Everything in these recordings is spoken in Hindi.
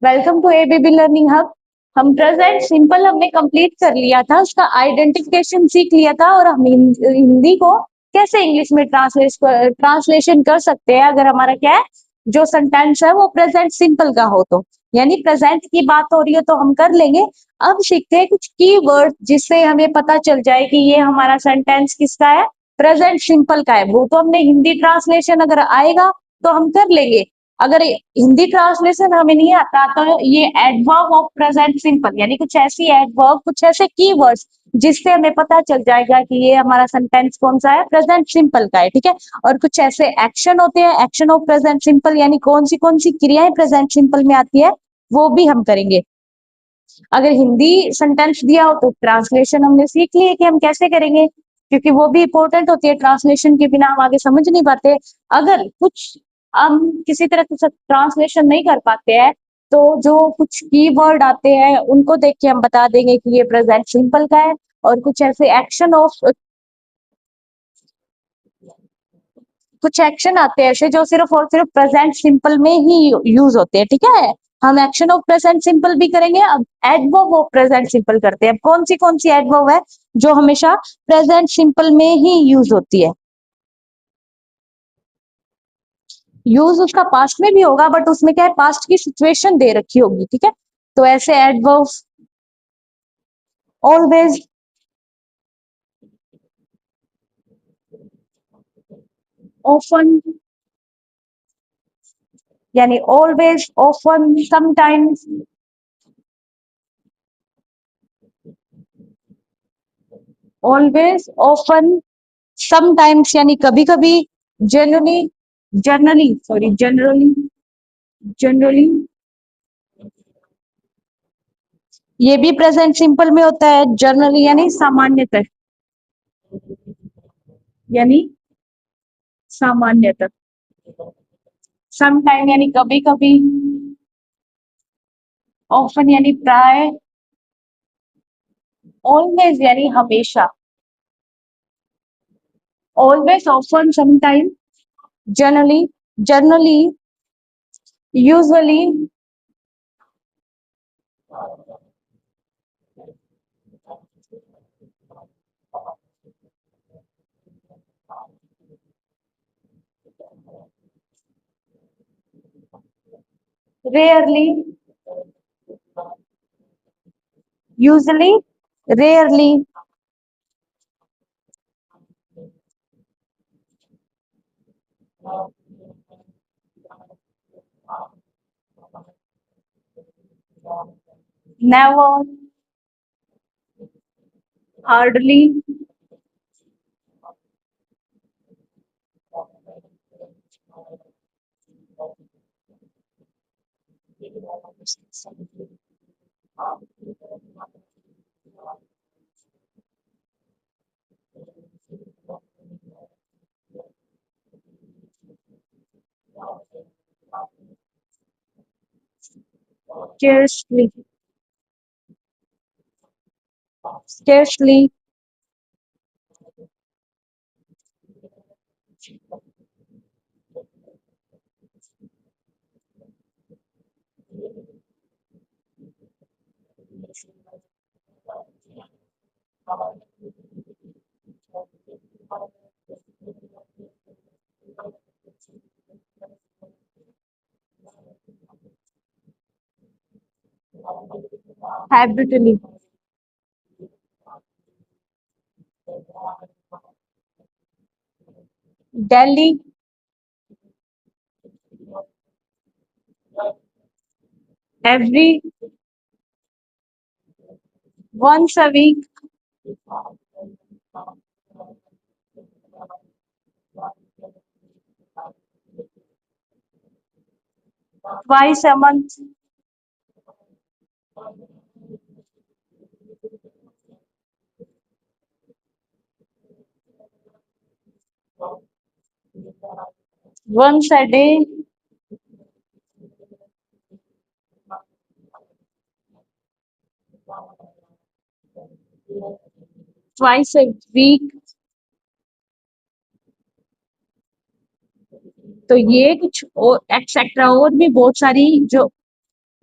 Welcome to ABB learning hub. हम प्रेजेंट सिंपल हमने कंप्लीट कर लिया था, उसका आइडेंटिफिकेशन सीख लिया था और हम हिंदी को कैसे इंग्लिश में ट्रांसलेशन कर सकते हैं अगर हमारा क्या है, जो सेंटेंस है वो प्रेजेंट सिंपल का हो तो। यानी प्रेजेंट की बात हो रही है तो हम कर लेंगे। अब सीखते हैं कुछ की वर्ड जिससे हमें पता चल जाए कि ये हमारा सेंटेंस किसका है, प्रेजेंट सिंपल का है। वो तो हमने हिंदी ट्रांसलेशन अगर आएगा तो हम कर लेंगे। अगर हिंदी ट्रांसलेशन हमें नहीं आता तो ये एडवर्ब ऑफ प्रेजेंट सिंपल, यानी कुछ ऐसी एडवर्ब, कुछ ऐसे कीवर्ड्स जिससे हमें पता चल जाएगा कि ये हमारा सेंटेंस कौन सा है, प्रेजेंट सिंपल का है। ठीक है। और कुछ ऐसे एक्शन होते हैं, एक्शन ऑफ प्रेजेंट सिंपल, यानी कौन सी क्रियाएं प्रेजेंट सिंपल में आती है, वो भी हम करेंगे। अगर हिंदी सेंटेंस दिया हो तो ट्रांसलेशन हमने सीख ली है कि हम कैसे करेंगे, क्योंकि वो भी इंपॉर्टेंट होती है। ट्रांसलेशन के बिना हम आगे समझ नहीं पाते। अगर कुछ हम किसी तरह से ट्रांसलेशन नहीं कर पाते हैं तो जो कुछ कीवर्ड आते हैं उनको देख के हम बता देंगे कि ये प्रेजेंट सिंपल का है। और कुछ ऐसे एक्शन ऑफ, कुछ एक्शन आते हैं ऐसे जो सिर्फ और सिर्फ प्रेजेंट सिंपल में ही यूज होते हैं। ठीक है। हम एक्शन ऑफ प्रेजेंट सिंपल भी करेंगे। अब एडवर्ब ऑफ प्रेजेंट सिंपल करते हैं। कौन सी एडवर्ब है जो हमेशा प्रेजेंट सिंपल में ही यूज होती है। यूज उसका पास्ट में भी होगा बट उसमें क्या है, पास्ट की सिचुएशन दे रखी होगी। ठीक है। तो ऐसे एडवर्ब ऑलवेज, ऑफन, यानी always, often, sometimes, always, often, sometimes यानी कभी कभी, जनरली, जनरली ये भी प्रेजेंट सिंपल में होता है। जनरली यानी सामान्यतः, यानी सामान्यतः, समटाइम यानी कभी कभी, ऑफन यानी प्राय, ऑलवेज यानी हमेशा। Always, often, sometime, generally, generally, usually, rarely, usually, rarely, never, hardly, scarcely, scarcely, habitually, daily, every, once a week, twice a month, once a day, twice a week। तो ये कुछ और एक्सेट्रा और भी बहुत सारी जो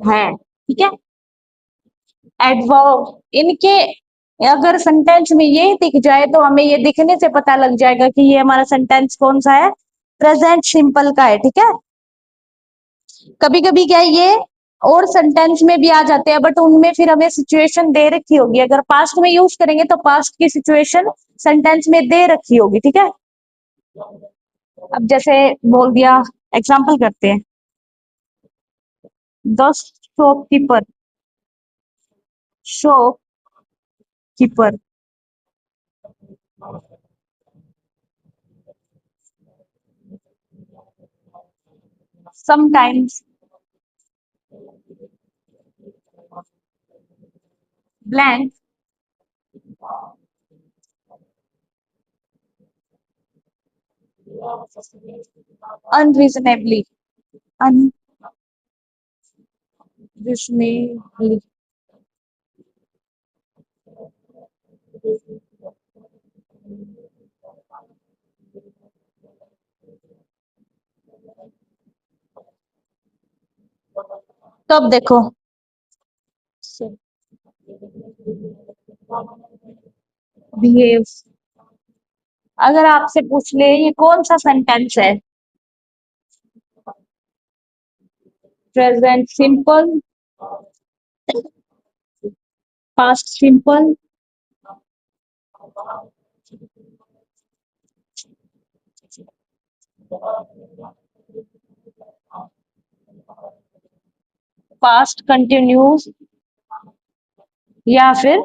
है, ठीक है। एडवर्ब इनके अगर सेंटेंस में ये दिख जाए तो हमें ये दिखने से पता लग जाएगा कि ये हमारा सेंटेंस कौन सा है, प्रेजेंट सिंपल का है, ठीक है। कभी कभी क्या है ये और सेंटेंस में भी आ जाते हैं, बट उनमें फिर हमें सिचुएशन दे रखी होगी, अगर पास्ट में यूज करेंगे तो पास्ट की सिचुएशन सेंटेंस में दे रखी होगी, ठीक है। अब जैसे बोल दिया, एग्जाम्पल करते हैं। The shopkeeper, shopkeeper sometimes blank unreasonably unreasonably तो अब देखो, बिहेव, अगर आपसे पूछ ले ये कौन सा सेंटेंस है, present simple, past simple, past continuous, या फिर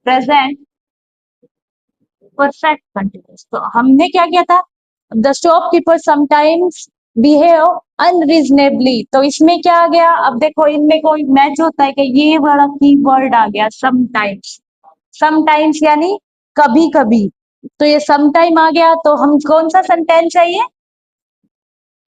प्रेजेंट परफेक्ट कंटिन्यूस। तो हमने क्या किया था, the shopkeeper sometimes behave unreasonably, तो इसमें क्या आ गया, अब देखो इनमें कोई मैच होता है कि ये वाला की वर्ड आ गया समटाइम्स, समटाइम्स यानी कभी कभी, तो ये समटाइम आ गया, तो हम कौन सा सेंटेंस है ये,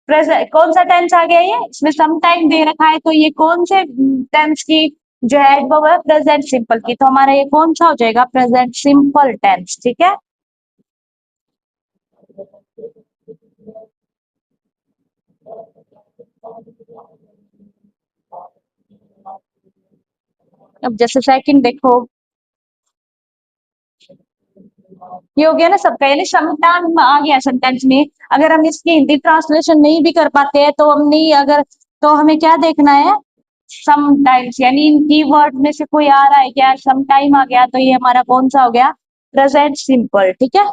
प्रेजेंट, कौन सा टेंस आ गया ये, इसमें सम टाइम दे रखा है, तो ये कौन से टेंस की जो है वो है, प्रेजेंट सिंपल की, तो हमारा ये कौन सा हो जाएगा, प्रेजेंट सिंपल टेंस, ठीक है। अब जैसे सेकंड देखो, ये हो गया ना सबका, यानी सम टाइम आ गया सेंटेंस में, अगर हम इसकी हिंदी ट्रांसलेशन नहीं भी कर पाते हैं तो हम नहीं, अगर तो हमें क्या देखना है, सम टाइम्स, यानी इन कीवर्ड में से कोई आ रहा है क्या, सम टाइम आ गया, तो ये हमारा कौन सा हो गया, प्रेजेंट सिंपल, ठीक है।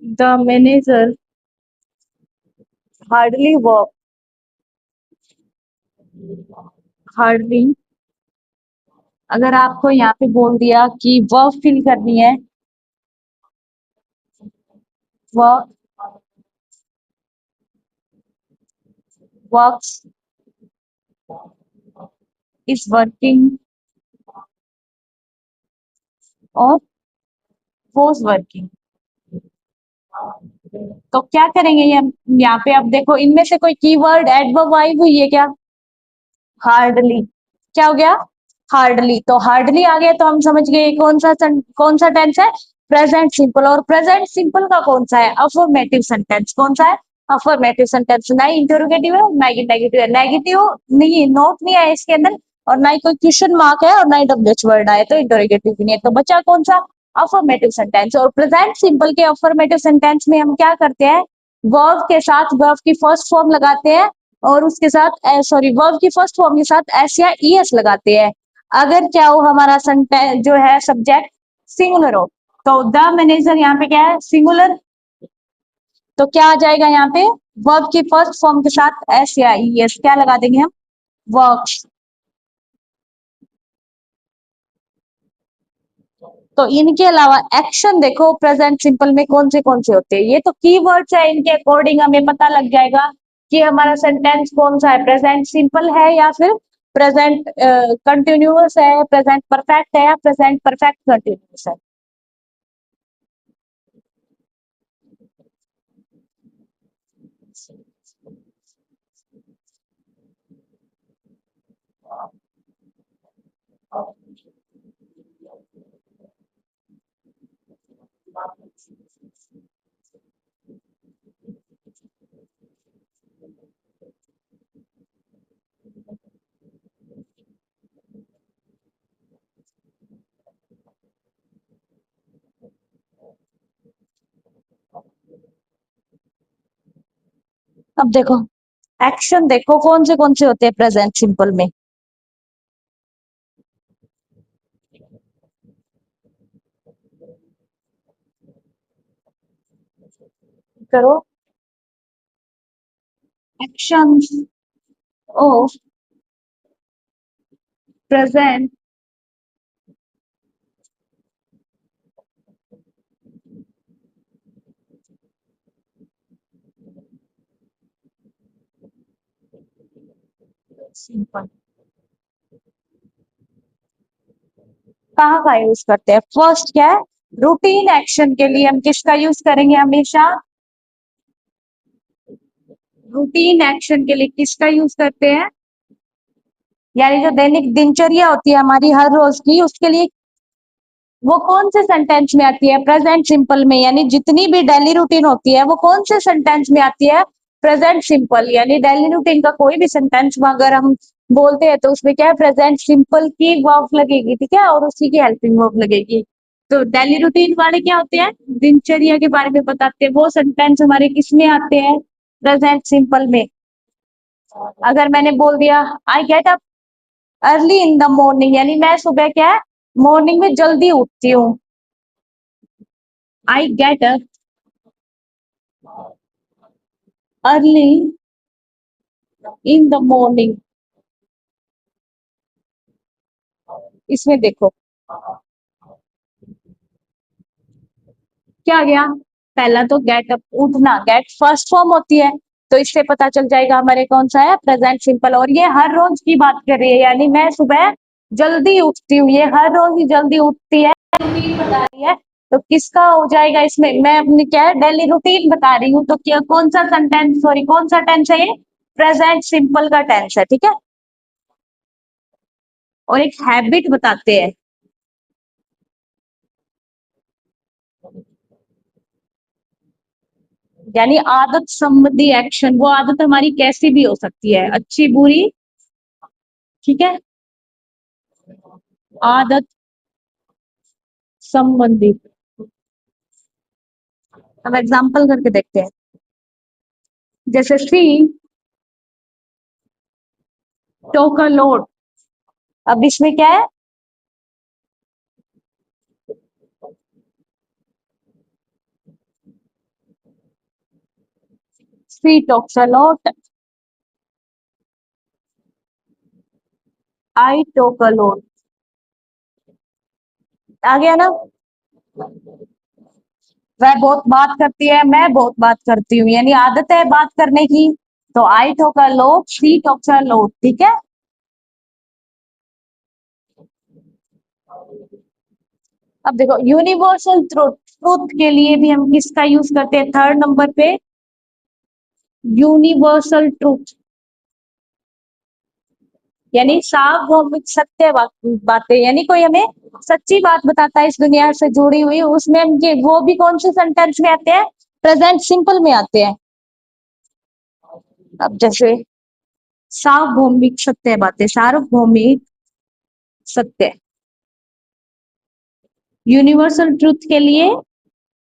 The manager hardly work, hardly, अगर आपको यहाँ पे बोल दिया कि वर्क फिल करनी है, वर्क, वर्क्स, इज वर्किंग, और वॉज वर्किंग, तो क्या करेंगे ये हम यहाँ पे, अब देखो इनमें से कोई कीवर्ड एडवर्ब आई हुई है क्या, हार्डली, क्या हो गया, हार्डली, तो हार्डली आ गया, तो हम समझ गए कौन सा टेंस है, प्रेजेंट सिंपल, और प्रेजेंट सिंपल का कौन सा है, अफर्मेटिव सेंटेंस, कौन सा है, अफर्मेटिव सेंटेंस, ना ही इंटरोगेटिव है ना ही नेगेटिव है, नेगेटिव नहीं, नोट नहीं है इसके अंदर, और ना ही कोई क्वेश्चन मार्क है, और ना ही डब्ल्यूएच वर्ड आए, तो इंटरोगेटिव भी नहीं है, तो बचा कौन सा, अफर्मेटिव सेंटेंस। और प्रेजेंट सिंपल के अफर्मेटिव सेंटेंस में हम क्या करते हैं, वर्ब के साथ वर्ब की फर्स्ट फॉर्म लगाते हैं, और उसके साथ सॉरी वर्ब की फर्स्ट फॉर्म के साथ एस या ई एस लगाते हैं, अगर क्या हो हमारा सेंटेंस जो है सब्जेक्ट सिंगुलर हो, तो द मैनेजर यहाँ पे क्या है, सिंगुलर, तो क्या आ जाएगा यहाँ पे, वर्ब की फर्स्ट फॉर्म के साथ एस या ई एस क्या लगा देंगे हम, वर्क्स, तो इनके अलावा एक्शन देखो प्रेजेंट सिंपल में कौन से होते हैं। ये तो कीवर्ड्स है, इनके अकॉर्डिंग हमें पता लग जाएगा कि हमारा सेंटेंस कौन सा है, प्रेजेंट सिंपल है या फिर प्रेजेंट कंटिन्यूअस है, प्रेजेंट परफेक्ट है या प्रेजेंट परफेक्ट कंटिन्यूअस है। अब देखो एक्शन देखो कौन से होते हैं प्रेजेंट सिंपल में। करो एक्शन ऑफ प्रेजेंट सिंपल कहाँ का यूज करते हैं? फर्स्ट क्या है, रूटीन एक्शन के लिए हम किसका यूज करेंगे हमेशा? रूटीन एक्शन के लिए किसका यूज करते हैं? यानी जो दैनिक दिनचर्या होती है हमारी हर रोज की, उसके लिए वो कौन से सेंटेंस में आती है? प्रेजेंट सिंपल में। यानी जितनी भी डेली रूटीन होती है वो कौन से सेंटेंस में आती है? Present simple. यानी डेली रूटीन का कोई भी सेंटेंस अगर हम बोलते हैं तो उसमें क्या है, प्रेजेंट सिंपल की वर्ब लगेगी, ठीक है, और उसी की हेल्पिंग वर्ब लगेगी। तो डेली रूटीन वाले क्या होते हैं, दिनचर्या के बारे में बताते हैं, वो सेंटेंस हमारे किस में आते हैं? प्रेजेंट सिंपल में। अगर मैंने बोल दिया I get up early in the morning, यानी मैं सुबह क्या है, मॉर्निंग में जल्दी उठती हूँ। I get up early in the morning. इसमें देखो क्या आ गया, पहला तो गेट अप उठना, गेट फर्स्ट फॉर्म होती है, तो इससे पता चल जाएगा हमारे कौन सा है, प्रेजेंट सिंपल। और ये हर रोज की बात कर रही है, यानी मैं सुबह जल्दी उठती हूँ, ये हर रोज ही जल्दी उठती है, रूटीन बता रही है। तो किसका हो जाएगा इसमें, मैं अपनी क्या है डेली रूटीन बता रही हूँ, तो क्या कौन सा सेंटेंस, सॉरी कौन सा टेंस है ये, प्रेजेंट सिंपल का टेंस है, ठीक है। और एक हैबिट बताते हैं, यानी आदत संबंधी एक्शन, वो आदत हमारी कैसी भी हो सकती है, अच्छी बुरी, ठीक है, आदत संबंधी। अब एग्जांपल करके देखते हैं, जैसे सी टोक अ लोड। अब इसमें क्या है, सी टोक्स a load, I Tonk a load. आ गया ना, वह बहुत बात करती है, मैं बहुत बात करती हूँ, यानी आदत है बात करने की, तो आई टोक a load, C टोक्स a load, ठीक है। अब देखो यूनिवर्सल ट्रूथ, ट्रूथ के लिए भी हम किसका यूज करते हैं थर्ड नंबर पे, यूनिवर्सल ट्रूथ, यानी सार्वभौमिक सत्य बातें, यानी कोई हमें सच्ची बात बताता है इस दुनिया से जुड़ी हुई, उसमें हम ये वो भी कौन से सेंटेंस में आते हैं, प्रेजेंट सिंपल में आते हैं। अब जैसे सार्वभौमिक सत्य बातें, सार्वभौमिक सत्य, यूनिवर्सल ट्रूथ के लिए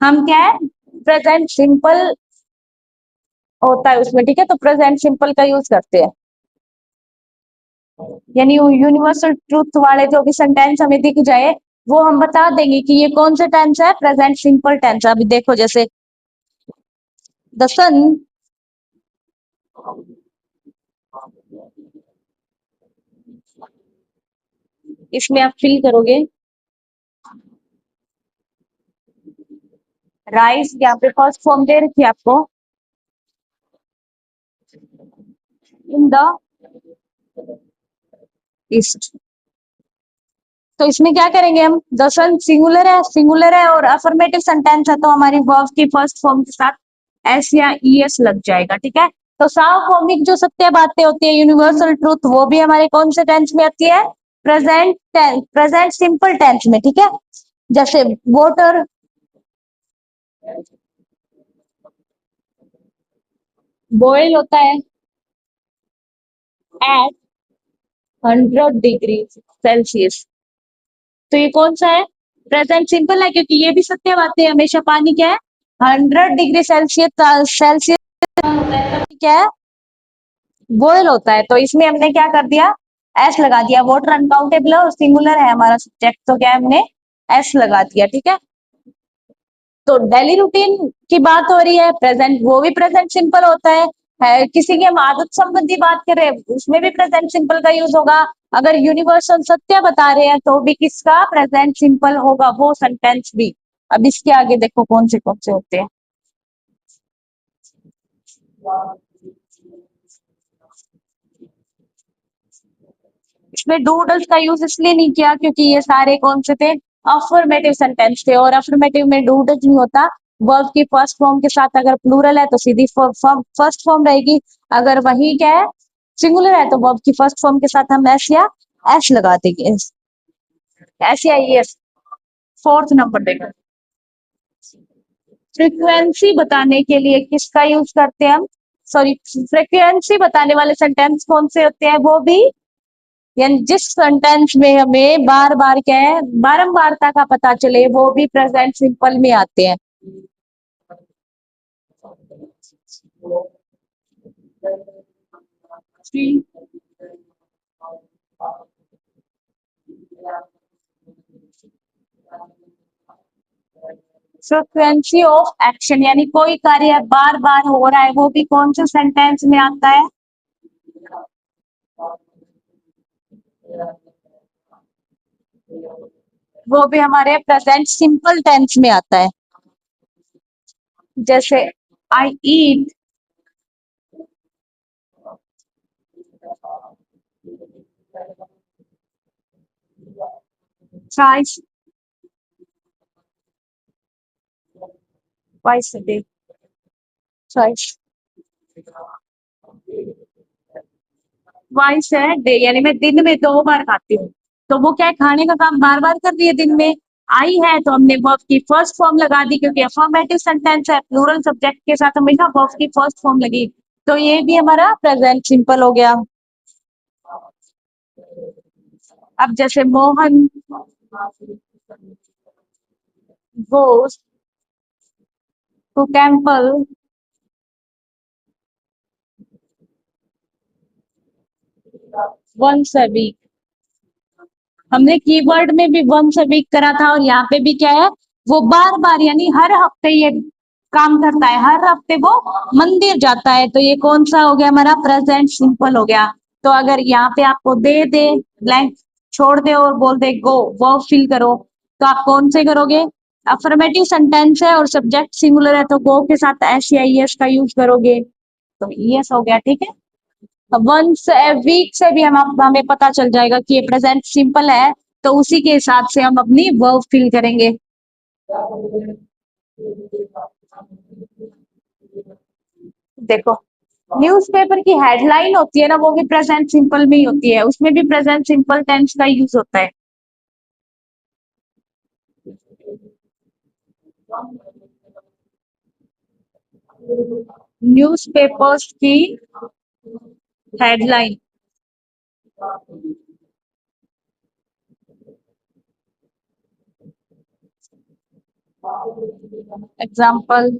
हम क्या है, प्रेजेंट सिंपल होता है उसमें, ठीक है, तो प्रेजेंट सिंपल का यूज करते हैं। यानी यूनिवर्सल ट्रूथ वाले जो भी सेंटेंस हमें दिख जाए वो हम बता देंगे कि ये कौन सा टेंस है, प्रेजेंट सिंपल टेंस। अभी देखो जैसे द सन, इसमें आप फिल करोगे राइज यहाँ पे फर्स्ट फॉर्म दे रखी है आपको, इन द ईस्ट। तो इसमें क्या करेंगे हम, द सन सिंगुलर है और अफर्मेटिव सेंटेंस है, तो हमारी वर्ब की फर्स्ट फॉर्म के साथ एस या ईएस लग जाएगा, ठीक है। तो सार्वभौमिक जो सत्य बातें होती है, यूनिवर्सल ट्रूथ, वो भी हमारे कौन से टेंस में आती है, present tense, present simple tense में, ठीक है। जैसे वोटर बॉयल होता है एट 100 डिग्री सेल्सियस। तो ये कौन सा है, प्रेजेंट सिंपल है, क्योंकि ये भी सत्य बातें हैं, हमेशा पानी क्या है, 100 डिग्री सेल्सियस क्या है, बॉयल होता है। तो इसमें हमने क्या कर दिया, एस लगा दिया, वाटर अनकाउंटेबल और सिंगुलर है हमारा सब्जेक्ट, तो क्या है, हमने एस लगा दिया, ठीक है। तो डेली रूटीन की बात हो रही है, प्रेजेंट, वो भी प्रेजेंट सिंपल होता है किसी की हम आदत संबंधी बात कर रहे हैं, उसमें भी प्रेजेंट सिंपल का यूज होगा। अगर यूनिवर्सल सत्य बता रहे हैं तो भी किसका प्रेजेंट सिंपल होगा, वो सेंटेंस भी। अब इसके आगे देखो कौन से होते हैं। इसमें डूडल्स का यूज इसलिए नहीं किया क्योंकि ये सारे कौन से थे, अफर्मेटिव सेंटेंस थे, और अफर्मेटिव में डूडल्स नहीं होता। वर्ब की फर्स्ट फॉर्म के साथ अगर प्लूरल है तो सीधी फर्स्ट फॉर्म रहेगी, अगर वही क्या है, सिंगुलर है, तो वर्ब की फर्स्ट फॉर्म के साथ हम एस या एस लगा देंगे, एस या एस। फोर्थ नंबर देखो, फ्रीक्वेंसी बताने के लिए किसका यूज करते हैं हम, सॉरी, फ्रीक्वेंसी बताने वाले सेंटेंस कौन से होते हैं, वो भी, यानी जिस सेंटेंस में हमें बार बार क्या है, बारंबारता का पता चले, वो भी प्रेजेंट सिंपल में आते हैं। फ्रीक्वेंसी ऑफ एक्शन, यानी कोई कार्य बार बार हो रहा है, वो भी कौन से सेंटेंस में आता है, वो भी हमारे प्रेजेंट सिंपल टेंस में आता है। जैसे I eat thrice twice a day, thrice twice है डे, यानी मैं दिन में 2 बार खाती हूँ, तो वो क्या है, खाने का काम बार बार कर रही है दिन में। आई है तो हमने वर्ब की फर्स्ट फॉर्म लगा दी, क्योंकि अफर्मेटिव सेंटेंस है, प्लूरल सब्जेक्ट के साथ हमेशा वर्ब की फर्स्ट फॉर्म लगी, तो ये भी हमारा प्रेजेंट सिंपल हो गया। अब जैसे Mohan goes to temple once a week, हमने कीवर्ड में भी वंस अ वीक करा था, और यहाँ पे भी क्या है, वो बार बार, यानी हर हफ्ते ये काम करता है, हर हफ्ते वो मंदिर जाता है, तो ये कौन सा हो गया हमारा, प्रेजेंट सिंपल हो गया। तो अगर यहाँ पे आपको दे ब्लैंक छोड़ दे और बोल दे गो, वो फिल करो, तो आप कौन से करोगे, अफर्मेटिव सेंटेंस है और सब्जेक्ट सिंगुलर है, तो गो के साथ एस या एस का यूज करोगे, तो यस हो गया, ठीक है। वंस ए वीक से भी हमें पता चल जाएगा कि ये प्रेजेंट सिंपल है, तो उसी के हिसाब से हम अपनी वर्ब फिल करेंगे। देखो, न्यूज़पेपर की हेडलाइन होती है ना, वो भी प्रेजेंट सिंपल में ही होती है, उसमें भी प्रेजेंट सिंपल टेंस का यूज होता है। न्यूज़पेपर्स की headline, example,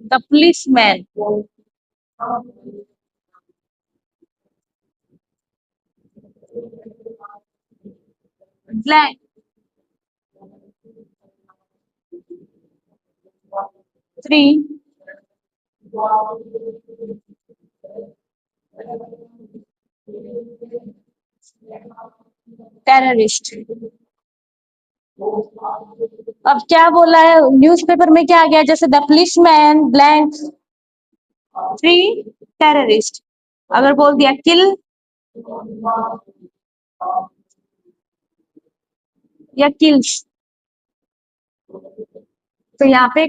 the policeman blank 3 terrorist. अब क्या बोला है न्यूज़पेपर में, क्या आ गया? जैसे the policeman blank three terrorist, अगर बोल दिया किल या किल्स, तो यहाँ पे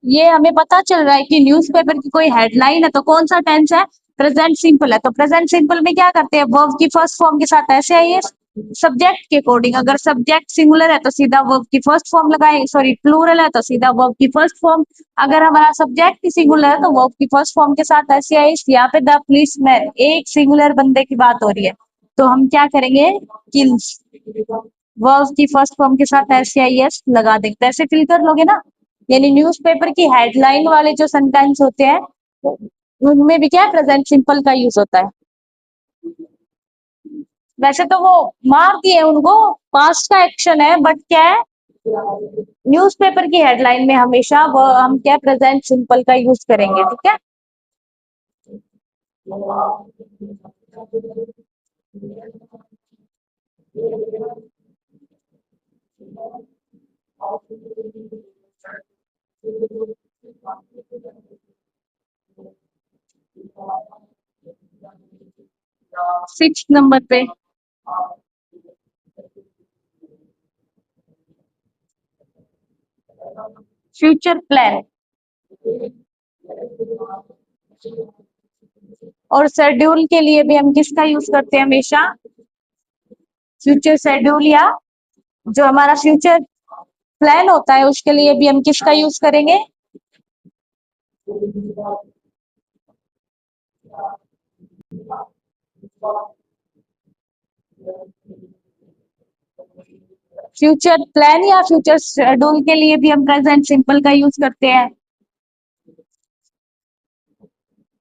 ये हमें पता चल रहा है कि न्यूज़पेपर की कोई हेडलाइन है तो कौन सा टेंस है? प्रेजेंट सिंपल है। तो प्रेजेंट सिंपल में क्या करते हैं? वर्ब की फर्स्ट फॉर्म के साथ ऐसे आइए सब्जेक्ट के अकॉर्डिंग। अगर सब्जेक्ट सिंगुलर है तो सीधा वर्ब की फर्स्ट फॉर्म लगाए, सॉरी प्लूरल है तो सीधा वर्ब की फर्स्ट फॉर्म। अगर हमारा सब्जेक्ट ही सिंगुलर है तो वर्ब की फर्स्ट फॉर्म के साथ ऐसे आइए। यहाँ पे द पुलिसमैन एक सिंगुलर बंदे की बात हो रही है तो हम क्या करेंगे? किल्स, वर्ब की फर्स्ट फॉर्म के साथ एस लगा देंगे। तो ऐसे फिल कर लोगे ना। यानी न्यूज़पेपर की हेडलाइन वाले जो सेंटेंस होते हैं उनमें भी क्या है? प्रेजेंट सिंपल का यूज होता है। वैसे तो वो मार दिए उनको, पास्ट का एक्शन है, बट क्या है न्यूज़पेपर की हेडलाइन में हमेशा वो हम क्या प्रेजेंट सिंपल का यूज करेंगे। ठीक है। 6 नंबर पे फ्यूचर प्लान और शेड्यूल के लिए भी हम किसका यूज करते हैं हमेशा? फ्यूचर शेड्यूल, या जो हमारा फ्यूचर प्लान होता है उसके लिए भी हम किसका यूज करेंगे? फ्यूचर प्लान या फ्यूचर शेड्यूल के लिए भी हम प्रेजेंट सिंपल का यूज करते हैं।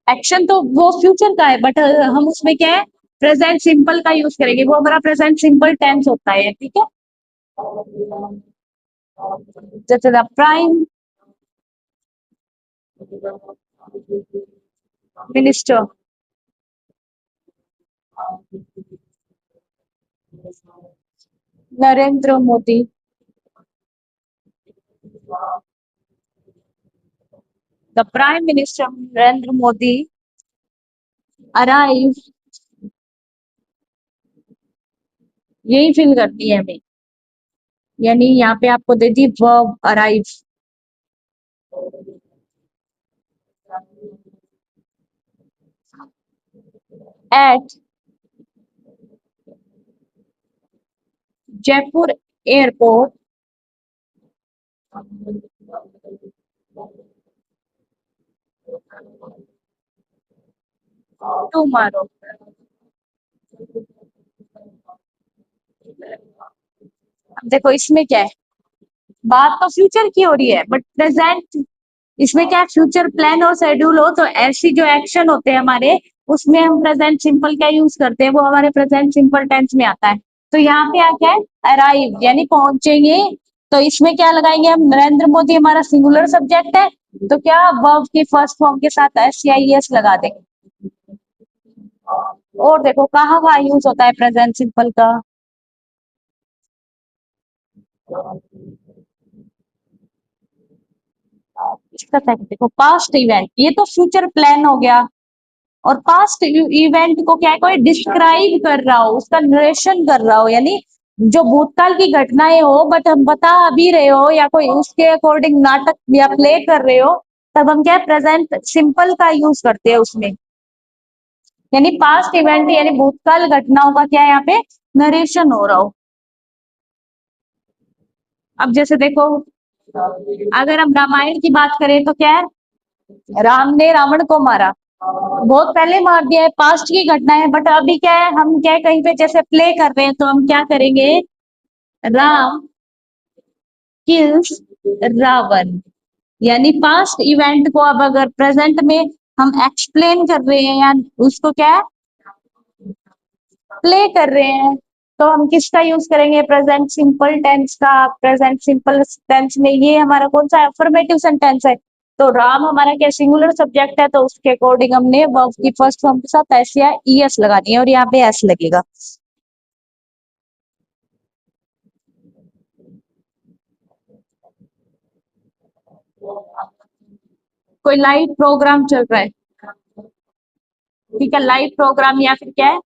एक्शन तो वो फ्यूचर का है, बट हम उसमें क्या है प्रेजेंट सिंपल का यूज करेंगे, वो हमारा प्रेजेंट सिंपल टेंस होता है। ठीक है। जैसे the prime minister, Narendra Modi, the prime minister Narendra Modi arrive, यही फिल करनी है हमें। यानी यहाँ पे आपको दे दी verb arrive at Jaipur airport tomorrow. अब देखो इसमें क्या है, बात तो फ्यूचर की हो रही है बट प्रेजेंट, इसमें क्या फ्यूचर प्लान और शेड्यूल हो तो ऐसी जो एक्शन होते हैं हमारे उसमें हम प्रेजेंट सिंपल का यूज करते हैं, वो हमारे प्रेजेंट सिंपल टेंस में आता है। तो यहाँ पे आ क्या है? अराइव यानी पहुंचेंगे। तो इसमें क्या लगाएंगे हम? नरेंद्र मोदी हमारा सिंगुलर सब्जेक्ट है तो क्या वर्ब की फर्स्ट फॉर्म के साथ एस या एस लगा देंगे। और देखो कहाँ कहाँ यूज होता है प्रेजेंट सिंपल का? इसका देखो पास्ट इवेंट, ये तो फ्यूचर प्लान हो गया। और पास्ट इवेंट को क्या है, कोई डिस्क्राइब कर रहा हो, उसका नरेशन कर रहा हो, यानी जो भूतकाल की घटनाएं हो बट हम बता अभी रहे हो या कोई उसके अकॉर्डिंग नाटक या प्ले कर रहे हो, तब हम क्या प्रेजेंट सिंपल का यूज करते हैं उसमें। यानी पास्ट इवेंट यानी भूतकाल घटनाओं का क्या है यहाँ पे नरेशन हो रहा हो। अब जैसे देखो अगर हम रामायण की बात करें तो क्या है, राम ने रावण को मारा, बहुत पहले मार दिया है, पास्ट की घटना है। बट अभी क्या है, हम क्या है, कहीं पे जैसे प्ले कर रहे हैं तो हम क्या करेंगे? राम किल्स रावण, यानी पास्ट इवेंट को अब अगर प्रेजेंट में हम एक्सप्लेन कर रहे हैं या उसको क्या है प्ले कर रहे हैं, तो हम किसका यूज करेंगे? प्रेजेंट सिंपल टेंस का। प्रेजेंट सिंपल टेंस में ये हमारा कौन सा अफर्मेटिव सेंटेंस है, तो राम हमारा क्या सिंगुलर सब्जेक्ट है तो उसके अकॉर्डिंग हमने वर्ब की फर्स्ट फॉर्म के साथ एस या ईएस लगानी है और यहाँ पे एस लगेगा। कोई लाइव प्रोग्राम चल रहा है, ठीक है, लाइव प्रोग्राम या फिर क्या है,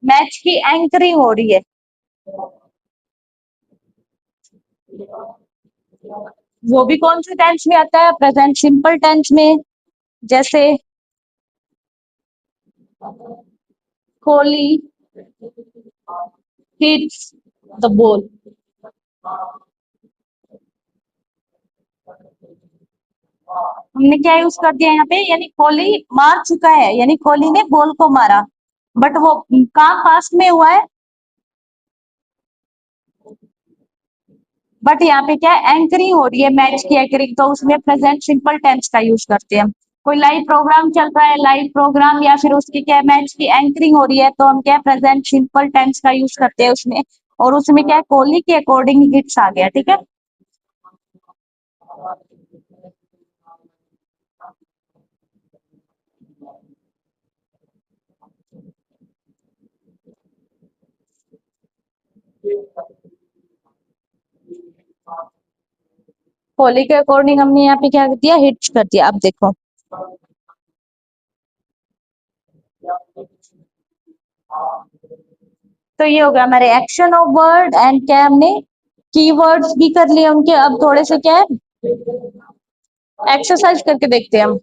मैच की एंकरिंग हो रही है। वो भी कौन से टेंस में आता है, प्रेजेंट सिंपल टेंस में। जैसे कोहली हिट्स द बॉल, हमने क्या यूज कर दिया यहाँ पे, यानी कोहली मार चुका है, यानी कोहली ने बॉल को मारा, बट वो कहाँ पास्ट में हुआ है, बट यहाँ पे क्या है, एंकरिंग हो रही है, मैच की एंकरिंग, तो उसमें प्रेजेंट सिंपल टेंस का यूज करते हैं हम। कोई लाइव प्रोग्राम चल रहा है, लाइव प्रोग्राम या फिर उसकी क्या है, मैच की एंकरिंग हो रही है, तो हम क्या है, प्रेजेंट सिंपल टेंस का यूज करते हैं उसमें। और उसमें क्या है, कोहली के अकॉर्डिंग हिट्स आ गया, ठीक है। कोहली के अकॉर्डिंग हमने यहाँ पे क्या कर दिया, हिट्स कर दिया। अब देखो, तो ये हो गया हमारे एक्शन ऑफ वर्ड एंड क्या हमने कीवर्ड्स भी कर लिए उनके। अब थोड़े से क्या है, एक्सरसाइज करके देखते हैं हम।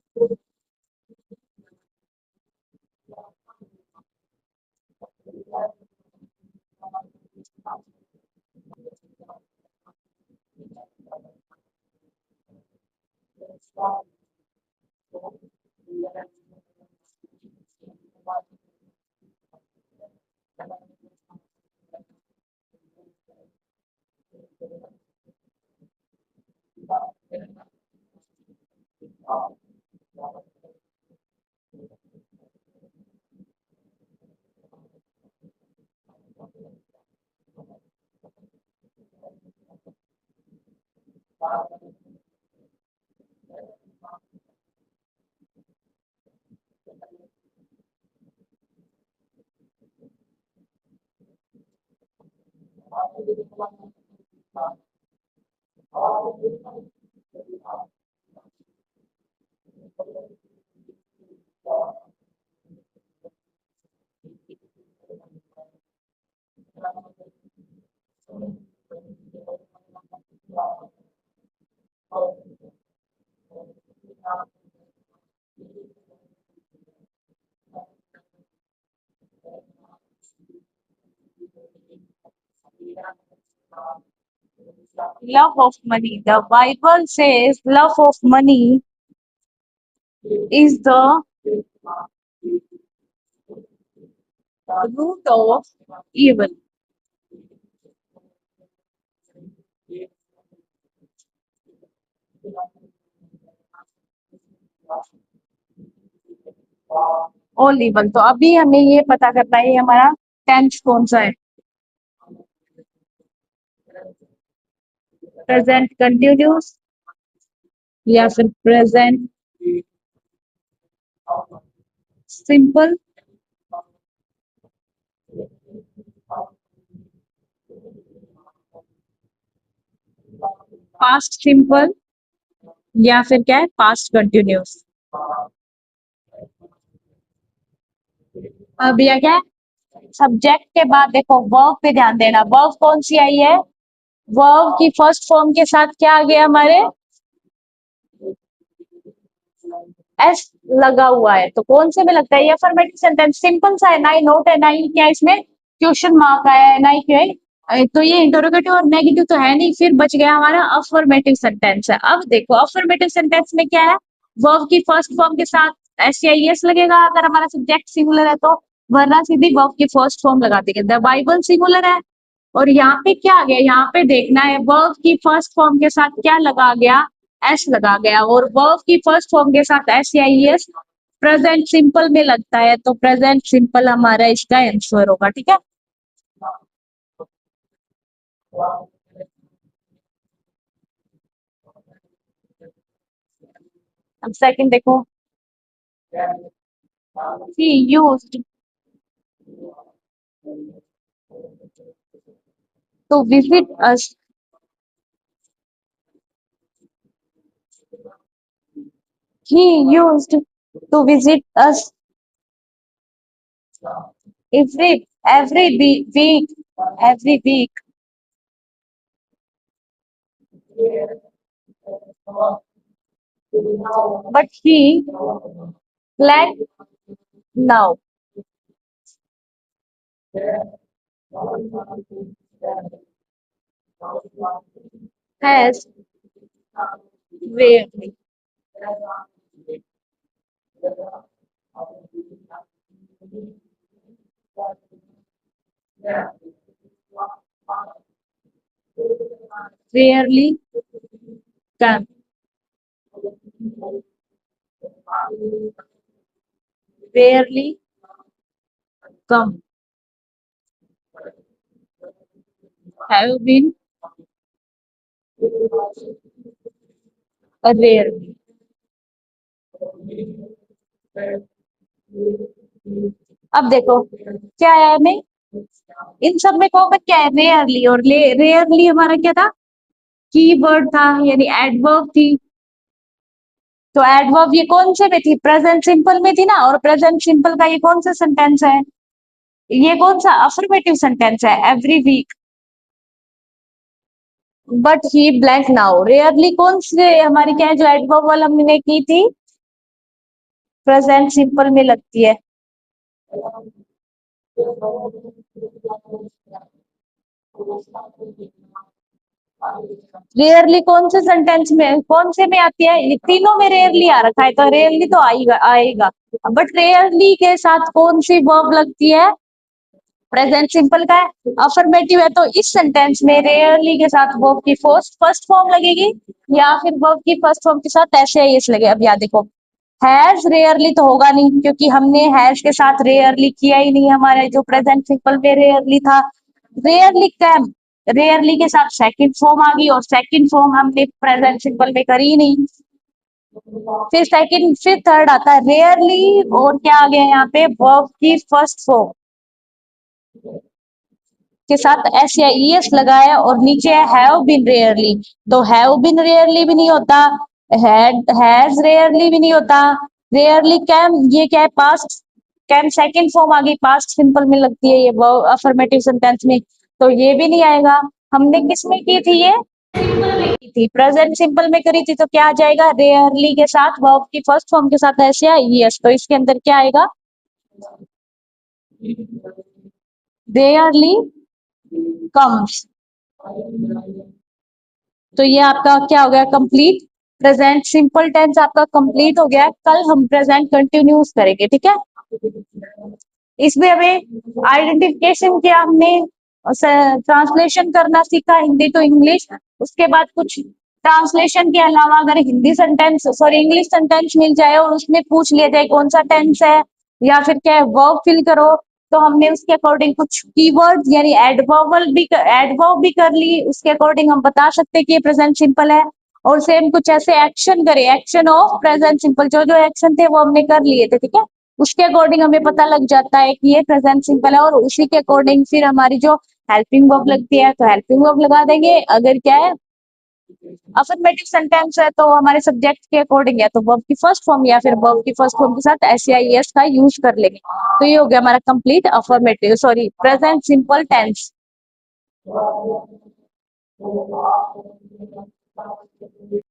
Love of money. The Bible says love of money is the root of evil. All evil. तो अभी हमें ये पता करना है, ये हमारा टेंस कौन सा है, प्रेजेंट कंटिन्यूस या फिर प्रेजेंट सिंपल, पास्ट सिंपल या फिर क्या है, पास्ट कंटिन्यूस। अब यह क्या है, सब्जेक्ट के बाद देखो वर्ब पे ध्यान देना, वर्ब कौन सी आई है, वर्ब की फर्स्ट फॉर्म के साथ क्या आ गया हमारे, एस लगा हुआ है, तो कौन से में लगता है, ये अफर्मेटिव सेंटेंस सिंपल सा है, ना ही नोट है, ना ही क्या इसमें क्वेश्चन मार्क आया है, ना ही क्या है, तो ये इंटरोगेटिव और नेगेटिव तो है नहीं, फिर बच गया हमारा अफर्मेटिव सेंटेंस है। अब देखो अफर्मेटिव सेंटेंस में क्या है, वर्ब की फर्स्ट फॉर्म के साथ एस या एस लगेगा अगर हमारा सब्जेक्ट सिंगुलर है तो, वरना सीधी वर्ब की फर्स्ट फॉर्म लगा देंगे। द बाइबल सिंगुलर है, और यहाँ पे क्या आ गया, यहाँ पे देखना है वर्ब की फर्स्ट फॉर्म के साथ क्या लगा गया, एस लगा गया, और वर्ब की फर्स्ट फॉर्म के साथ एस या एस प्रेजेंट सिंपल में लगता है, तो प्रेजेंट सिंपल हमारा इसका आंसर होगा, ठीक है। अब सेकंड देखो, he used to visit us He used to visit us week, every week. But he lack now has rarely, rarely come, rarely come, have been rarely. अब देखो क्या है हमें इन सब में कॉमन क्या है रेयरली और रेयरली हमारा क्या था कीवर्ड था यानी एडवर्ब थी तो एडवर्ब ये कौन से में थी प्रेजेंट सिंपल में थी ना और प्रेजेंट सिंपल का ये कौन सा सेंटेंस है ये कौन सा अफर्मेटिव सेंटेंस है every week but he blank now rarely कौन से हमारी क्या है जो एडवर्ब वाला हमने की थी प्रेजेंट सिंपल में लगती है रेयरली कौन से सेंटेंस में कौन से में आती है ये तीनों में रेयरली आ रखा है तो रेयरली तो आएगा आएगा बट रेयरली के साथ कौन सी वर्ब लगती है प्रेजेंट सिंपल का है अफर्मेटिव है तो इस सेंटेंस में रेयरली के साथ वर्ब की फर्स्ट फॉर्म लगेगी या फिर वर्ब की फर्स्ट फॉर्म के साथ ऐसे यस लगे अब याद देखो हैज रेयरली तो होगा नहीं क्योंकि हमने हैज के साथ रेयरली किया ही नहीं हमारे जो प्रेजेंट सिंपल में रेयरली था रेयरली कैम रेयरली के साथ सेकंड फॉर्म आ गई और सेकंड फॉर्म हमने प्रेजेंट सिंपल में करी ही नहीं फिर थर्ड आता है रेयरली और क्या आ गया यहाँ पे वर्ब की फर्स्ट फॉर्म के साथ एस या ईएस लगाया और नीचे हैव बीन रेयरली तो हैव बीन रेयरली भी नहीं होता हैज रेयरली भी नहीं होता रेयरली कैम ये क्या है पास्ट कैम सेकंड फॉर्म आ गई पास्ट सिंपल में लगती है ये अफर्मेटिव सेंटेंस में तो ये भी नहीं आएगा हमने किस में की थी ये की थी प्रेजेंट सिंपल में करी थी तो क्या आ जाएगा रेयरली के साथ वर्ब की फर्स्ट फॉर्म के साथ एस या ईएस तो इसके अंदर क्या आएगा रेयरली कम्स तो ये आपका क्या हो गया कंप्लीट प्रेजेंट सिंपल टेंस आपका कंप्लीट हो गया कल हम प्रेजेंट कंटिन्यूस करेंगे ठीक है इसमें हमें आइडेंटिफिकेशन किया हमने ट्रांसलेशन करना सीखा हिंदी टू इंग्लिश उसके बाद कुछ ट्रांसलेशन के अलावा अगर Hindi sentence sorry English sentence मिल जाए और उसमें पूछ लिया जाए कौन सा टेंस है या फिर क्या है वर्ब फिल करो तो हमने उसके अकॉर्डिंग कुछ कीवर्ड यानी एडवर्ब भी कर ली उसके अकॉर्डिंग हम बता सकते हैं कि ये प्रेजेंट सिंपल है और सेम कुछ ऐसे एक्शन करे एक्शन ऑफ प्रेजेंट सिंपल जो जो एक्शन थे वो हमने कर लिए थे ठीक है उसके अकॉर्डिंग हमें पता लग जाता है कि ये प्रेजेंट सिंपल है और उसी के अकॉर्डिंग फिर हमारी जो हेल्पिंग वर्ब लगती है तो हेल्पिंग वर्ब लगा देंगे अगर क्या है अफर्मेटिव सेंटेंस है तो हमारे सब्जेक्ट के अकॉर्डिंग है तो वर्ब की फर्स्ट फॉर्म या फिर वर्ब की फर्स्ट फॉर्म के साथ एस या एस का यूज कर लेंगे तो ये हो गया हमारा complete affirmative sorry present simple tense